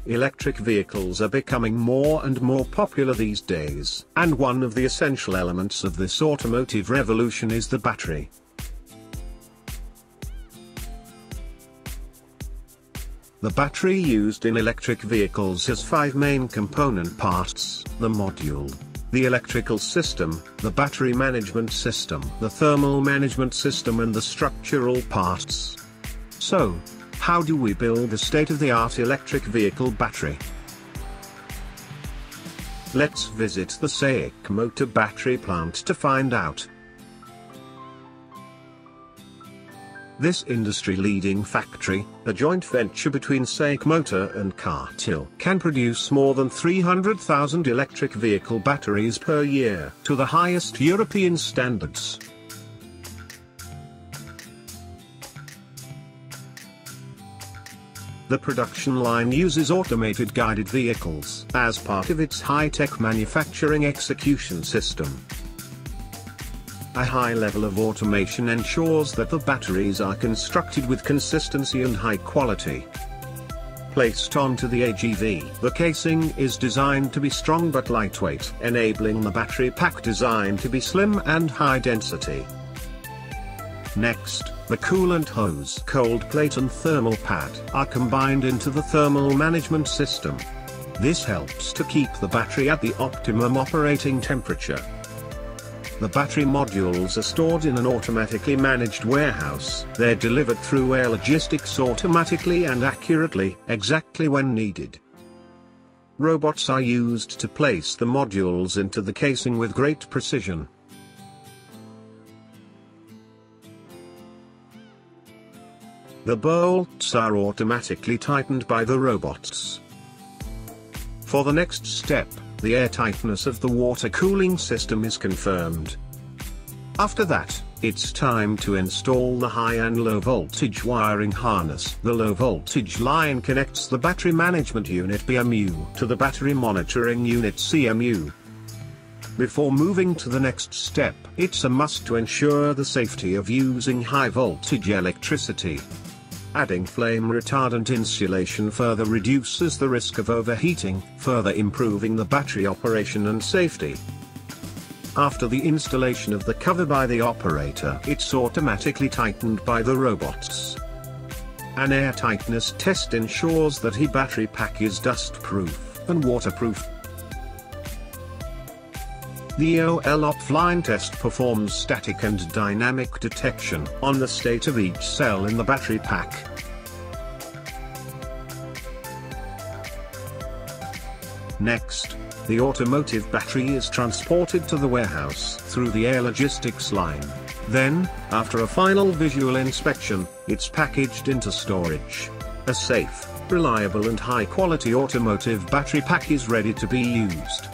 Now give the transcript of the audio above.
Electric vehicles are becoming more and more popular these days, and one of the essential elements of this automotive revolution is the battery. The battery used in electric vehicles has 5 main component parts: the module, the electrical system, the battery management system, the thermal management system, and the structural parts. So, how do we build a state-of-the-art electric vehicle battery? Let's visit the SAIC Motor Battery Plant to find out. This industry-leading factory, a joint venture between SAIC Motor and Cartil, can produce more than 300,000 electric vehicle batteries per year to the highest European standards. The production line uses automated guided vehicles as part of its high-tech manufacturing execution system. A high level of automation ensures that the batteries are constructed with consistency and high quality. Placed onto the AGV, the casing is designed to be strong but lightweight, enabling the battery pack design to be slim and high density. Next, the coolant hose, cold plate and thermal pad are combined into the thermal management system. This helps to keep the battery at the optimum operating temperature. The battery modules are stored in an automatically managed warehouse. They're delivered through air logistics automatically and accurately, exactly when needed. Robots are used to place the modules into the casing with great precision. The bolts are automatically tightened by the robots. For the next step, the airtightness of the water cooling system is confirmed. After that, it's time to install the high and low voltage wiring harness. The low voltage line connects the battery management unit BMU to the battery monitoring unit CMU. Before moving to the next step, it's a must to ensure the safety of using high voltage electricity. Adding flame retardant insulation further reduces the risk of overheating, further improving the battery operation and safety. After the installation of the cover by the operator, it's automatically tightened by the robots. An air tightness test ensures that the battery pack is dust-proof and waterproof. The OL offline test performs static and dynamic detection on the state of each cell in the battery pack. Next, the automotive battery is transported to the warehouse through the air logistics line. Then, after a final visual inspection, it's packaged into storage. A safe, reliable and high-quality automotive battery pack is ready to be used.